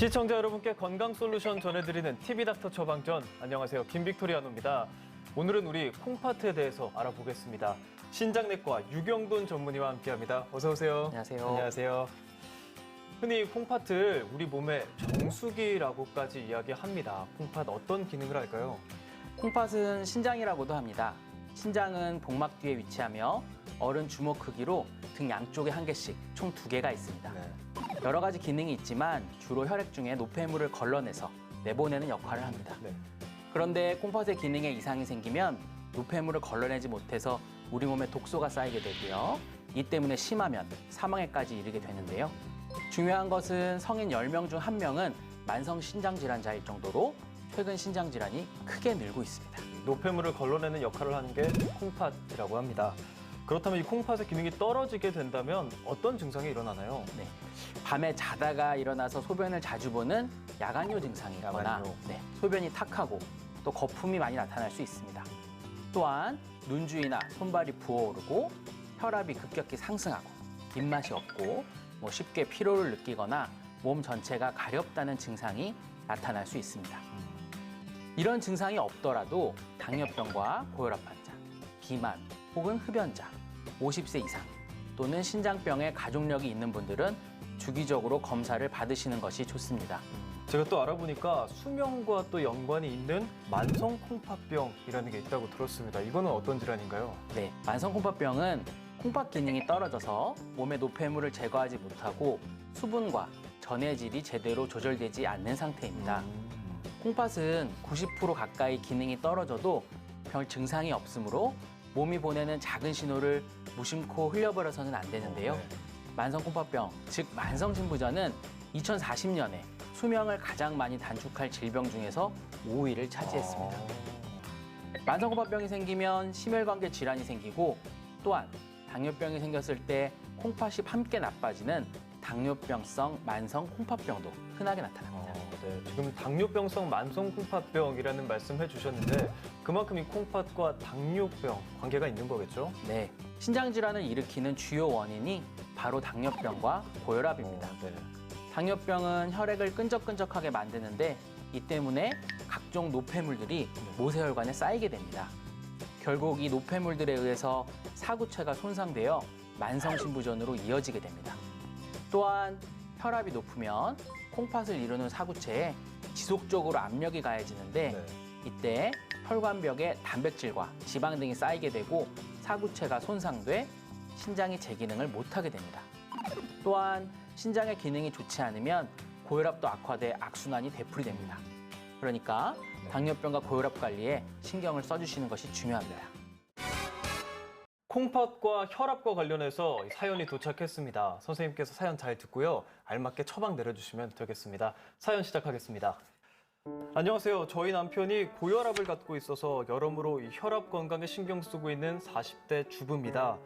시청자 여러분께 건강 솔루션 전해드리는 TV닥터 처방전. 안녕하세요, 김빅토리아노입니다. 오늘은 우리 콩팥에 대해서 알아보겠습니다. 신장내과 유경돈 전문의와 함께합니다. 어서 오세요. 안녕하세요. 안녕하세요. 흔히 콩팥을 우리 몸의 정수기라고까지 이야기합니다. 콩팥 어떤 기능을 할까요? 콩팥은 신장이라고도 합니다. 신장은 복막 뒤에 위치하며 어른 주먹 크기로 등 양쪽에 한 개씩 총 2개가 있습니다. 네. 여러 가지 기능이 있지만 주로 혈액 중에 노폐물을 걸러내서 내보내는 역할을 합니다. 네. 그런데 콩팥의 기능에 이상이 생기면 노폐물을 걸러내지 못해서 우리 몸에 독소가 쌓이게 되고요. 이 때문에 심하면 사망에까지 이르게 되는데요. 중요한 것은 성인 10명 중 1명은 만성 신장 질환자일 정도로 최근 신장 질환이 크게 늘고 있습니다. 노폐물을 걸러내는 역할을 하는 게 콩팥이라고 합니다. 그렇다면 이 콩팥의 기능이 떨어지게 된다면 어떤 증상이 일어나나요? 네. 밤에 자다가 일어나서 소변을 자주 보는 야간요 증상이거나 야간요. 소변이 탁하고 또 거품이 많이 나타날 수 있습니다. 또한 눈 주위나 손발이 부어오르고 혈압이 급격히 상승하고 입맛이 없고 쉽게 피로를 느끼거나 몸 전체가 가렵다는 증상이 나타날 수 있습니다. 이런 증상이 없더라도 당뇨병과 고혈압 환자, 비만 혹은 흡연자, 50세 이상 또는 신장병에 가족력이 있는 분들은 주기적으로 검사를 받으시는 것이 좋습니다. 제가 또 알아보니까 수명과 또 연관이 있는 만성 콩팥병이라는 게 있다고 들었습니다. 이거는 어떤 질환인가요? 네, 만성 콩팥병은 콩팥 기능이 떨어져서 몸의 노폐물을 제거하지 못하고 수분과 전해질이 제대로 조절되지 않는 상태입니다. 콩팥은 90% 가까이 기능이 떨어져도 별 증상이 없으므로 몸이 보내는 작은 신호를 무심코 흘려버려서는 안 되는데요. 네. 만성 콩팥병, 즉 만성 신부전은 2040년에 수명을 가장 많이 단축할 질병 중에서 5위를 차지했습니다. 만성 콩팥병이 생기면 심혈관계 질환이 생기고 또한 당뇨병이 생겼을 때 콩팥이 함께 나빠지는 당뇨병성 만성 콩팥병도 흔하게 나타납니다. 네. 지금 당뇨병성 만성 콩팥병이라는 말씀 해주셨는데 그만큼 이 콩팥과 당뇨병 관계가 있는 거겠죠? 네, 신장 질환을 일으키는 주요 원인이 바로 당뇨병과 고혈압입니다. 네. 당뇨병은 혈액을 끈적끈적하게 만드는데 이 때문에 각종 노폐물들이 모세혈관에 쌓이게 됩니다. 결국 이 노폐물들에 의해서 사구체가 손상되어 만성신부전으로 이어지게 됩니다. 또한 혈압이 높으면 콩팥을 이루는 사구체에 지속적으로 압력이 가해지는데 네. 이때 혈관벽에 단백질과 지방 등이 쌓이게 되고 사구체가 손상돼 신장이 제 기능을 못하게 됩니다. 또한 신장의 기능이 좋지 않으면 고혈압도 악화돼 악순환이 되풀이됩니다. 그러니까 당뇨병과 고혈압 관리에 신경을 써주시는 것이 중요합니다. 콩팥과 혈압과 관련해서 사연이 도착했습니다. 선생님께서 사연 잘 듣고요. 알맞게 처방 내려주시면 되겠습니다. 사연 시작하겠습니다. 안녕하세요. 저희 남편이 고혈압을 갖고 있어서 여러모로 이 혈압 건강에 신경 쓰고 있는 40대 주부입니다.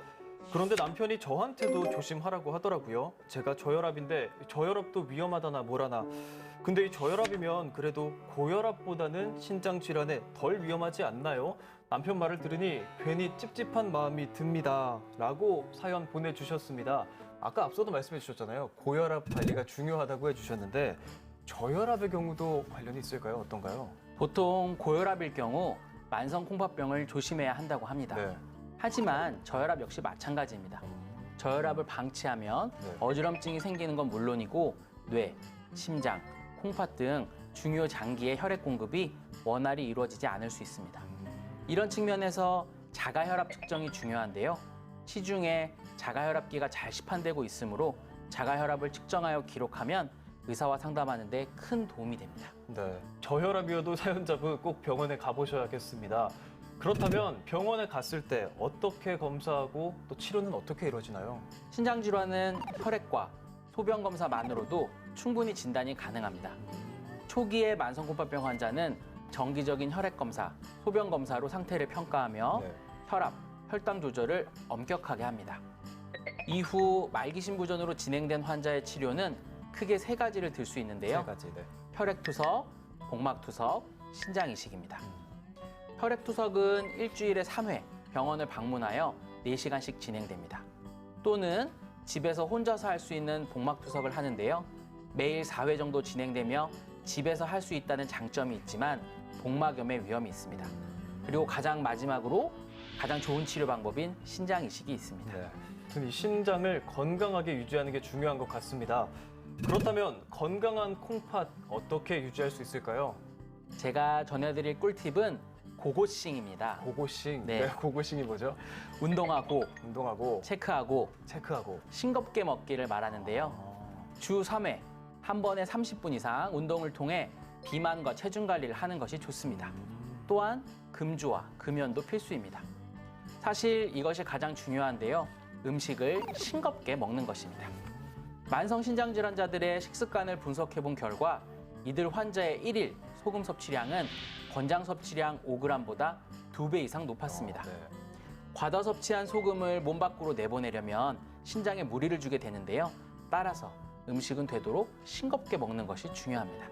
그런데 남편이 저한테도 조심하라고 하더라고요. 제가 저혈압인데 저혈압도 위험하다나 뭐라나. 근데 이 저혈압이면 그래도 고혈압보다는 신장 질환에 덜 위험하지 않나요? 남편 말을 들으니 괜히 찝찝한 마음이 듭니다. 라고 사연 보내주셨습니다. 아까 앞서도 말씀해 주셨잖아요. 고혈압 관리가 중요하다고 해주셨는데 저혈압의 경우도 관련이 있을까요? 어떤가요? 보통 고혈압일 경우 만성 콩팥병을 조심해야 한다고 합니다. 네. 하지만 저혈압 역시 마찬가지입니다. 저혈압을 방치하면 네. 어지럼증이 생기는 건 물론이고 뇌, 심장, 콩팥 등 중요 장기의 혈액 공급이 원활히 이루어지지 않을 수 있습니다. 이런 측면에서 자가혈압 측정이 중요한데요. 시중에 자가혈압기가 잘 시판되고 있으므로 자가혈압을 측정하여 기록하면 의사와 상담하는 데 큰 도움이 됩니다. 네. 저혈압이어도 사연자분 꼭 병원에 가보셔야겠습니다. 그렇다면 병원에 갔을 때 어떻게 검사하고 또 치료는 어떻게 이루어지나요? 신장 질환은 혈액과 소변 검사만으로도 충분히 진단이 가능합니다. 초기의 만성 콩팥병 환자는 정기적인 혈액 검사, 소변 검사로 상태를 평가하며 네. 혈압, 혈당 조절을 엄격하게 합니다. 이후 말기 신부전으로 진행된 환자의 치료는 크게 3가지를 들 수 있는데요. 3가지, 네. 혈액 투석, 복막 투석, 신장 이식입니다. 혈액 투석은 일주일에 3회 병원을 방문하여 4시간씩 진행됩니다. 또는 집에서 혼자서 할 수 있는 복막 투석을 하는데요. 매일 4회 정도 진행되며 집에서 할 수 있다는 장점이 있지만 복막염의 위험이 있습니다. 그리고 가장 마지막으로 가장 좋은 치료 방법인 신장 이식이 있습니다. 네. 아무튼 이 신장을 건강하게 유지하는 게 중요한 것 같습니다. 그렇다면 건강한 콩팥 어떻게 유지할 수 있을까요? 제가 전해드릴 꿀팁은 고고싱입니다. 고고싱. 네. 고고싱이 뭐죠? 운동하고 운동하고 체크하고 체크하고. 싱겁게 먹기를 말하는데요. 주 3회, 한 번에 30분 이상 운동을 통해 비만과 체중 관리를 하는 것이 좋습니다. 또한 금주와 금연도 필수입니다. 사실 이것이 가장 중요한데요. 음식을 싱겁게 먹는 것입니다. 만성신장질환자들의 식습관을 분석해본 결과 이들 환자의 1일 소금 섭취량은 권장 섭취량 5g보다 2배 이상 높았습니다. 네. 과다 섭취한 소금을 몸 밖으로 내보내려면 신장에 무리를 주게 되는데요. 따라서 음식은 되도록 싱겁게 먹는 것이 중요합니다.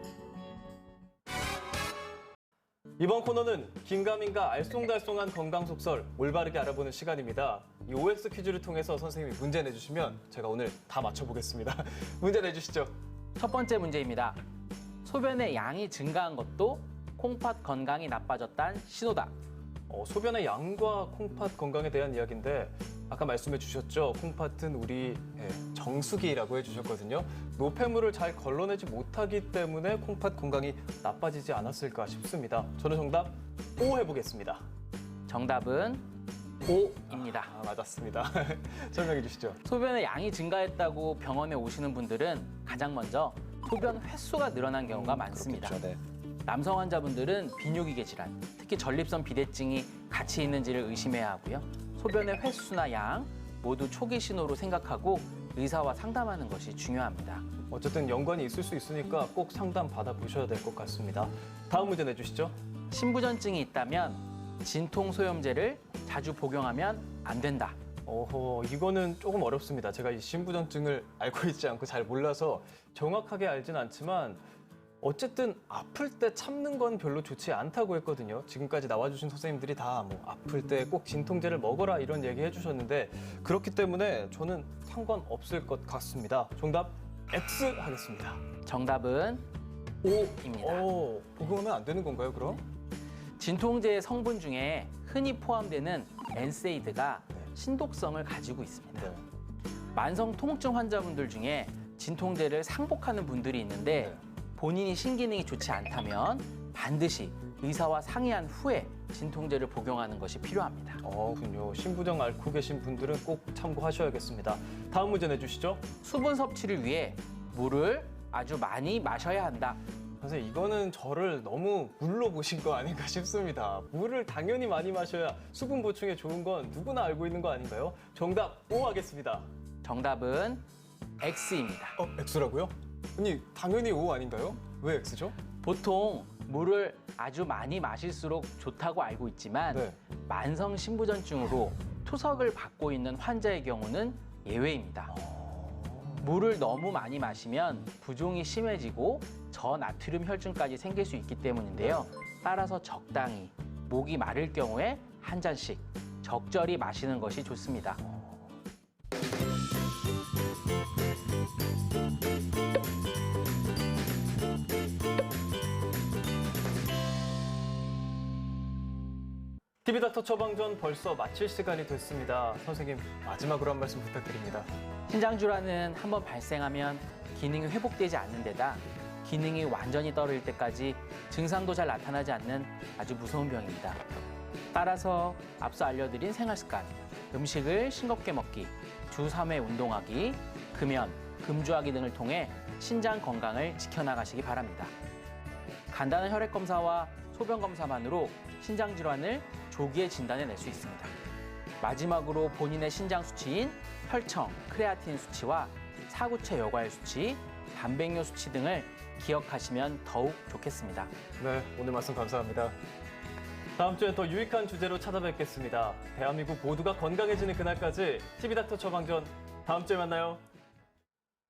이번 코너는 긴가민가 알쏭달쏭한 건강 속설 올바르게 알아보는 시간입니다. 이 OX 퀴즈를 통해서 선생님이 문제 내주시면 제가 오늘 다 맞춰보겠습니다. 문제 내주시죠. 첫 번째 문제입니다. 소변의 양이 증가한 것도 콩팥 건강이 나빠졌다는 신호다. 소변의 양과 콩팥 건강에 대한 이야기인데 아까 말씀해 주셨죠. 콩팥은 우리 정수기라고 해주셨거든요. 노폐물을 잘 걸러내지 못하기 때문에 콩팥 건강이 나빠지지 않았을까 싶습니다. 저는 정답 O 해보겠습니다. 정답은 O입니다. 맞았습니다. 설명해 주시죠. 소변의 양이 증가했다고 병원에 오시는 분들은 가장 먼저 소변 횟수가 늘어난 경우가 많습니다. 그렇겠죠, 네. 남성 환자분들은 비뇨기계 질환, 특히 전립선 비대증이 같이 있는지를 의심해야 하고요. 소변의 횟수나 양 모두 초기 신호로 생각하고 의사와 상담하는 것이 중요합니다. 어쨌든 연관이 있을 수 있으니까 꼭 상담 받아보셔야 될 것 같습니다. 다음 문제 내주시죠. 신부전증이 있다면 진통소염제를 자주 복용하면 안 된다. 이거는 조금 어렵습니다. 제가 이 신부전증을 알고 있지 않고 잘 몰라서 정확하게 알진 않지만 어쨌든 아플 때 참는 건 별로 좋지 않다고 했거든요. 지금까지 나와주신 선생님들이 다 뭐 아플 때 꼭 진통제를 먹어라 이런 얘기 해주셨는데 그렇기 때문에 저는 상관없을 것 같습니다. 정답 X 하겠습니다. 정답은 O입니다. 복용하면 안 되는 건가요, 그럼? 진통제의 성분 중에 흔히 포함되는 엔세이드가 신독성을 가지고 있습니다. 네. 만성 통증 환자분들 중에 진통제를 상복하는 분들이 있는데 본인이 신기능이 좋지 않다면 반드시 의사와 상의한 후에 진통제를 복용하는 것이 필요합니다. 그렇군요. 신부정 앓고 계신 분들은 꼭 참고하셔야겠습니다. 다음 문제 내주시죠. 수분 섭취를 위해 물을 아주 많이 마셔야 한다. 선생님, 이거는 저를 너무 물로 보신 거 아닌가 싶습니다. 물을 당연히 많이 마셔야 수분 보충에 좋은 건 누구나 알고 있는 거 아닌가요? 정답 O 하겠습니다. 정답은 X입니다. X라고요? 아니, 당연히 O 아닌가요? 왜 X죠? 보통 물을 아주 많이 마실수록 좋다고 알고 있지만 네. 만성 신부전증으로 투석을 받고 있는 환자의 경우는 예외입니다. 물을 너무 많이 마시면 부종이 심해지고 저나트륨 혈증까지 생길 수 있기 때문인데요. 따라서 적당히 목이 마를 경우에 한 잔씩 적절히 마시는 것이 좋습니다. TV닥터 처방전 벌써 마칠 시간이 됐습니다. 선생님, 마지막으로 한 말씀 부탁드립니다. 신장질환은 한번 발생하면 기능이 회복되지 않는 데다 기능이 완전히 떨어질 때까지 증상도 잘 나타나지 않는 아주 무서운 병입니다. 따라서 앞서 알려드린 생활습관, 음식을 싱겁게 먹기, 주 3회 운동하기, 금연, 금주하기 등을 통해 신장 건강을 지켜나가시기 바랍니다. 간단한 혈액검사와 소변검사만으로 신장질환을 조기에 진단해낼 수 있습니다. 마지막으로 본인의 신장 수치인 혈청, 크레아틴 수치와 사구체 여과일 수치, 단백뇨 수치 등을 기억하시면 더욱 좋겠습니다. 네, 오늘 말씀 감사합니다. 다음 주엔 더 유익한 주제로 찾아뵙겠습니다. 대한민국 모두가 건강해지는 그날까지 TV닥터 처방전 다음 주에 만나요.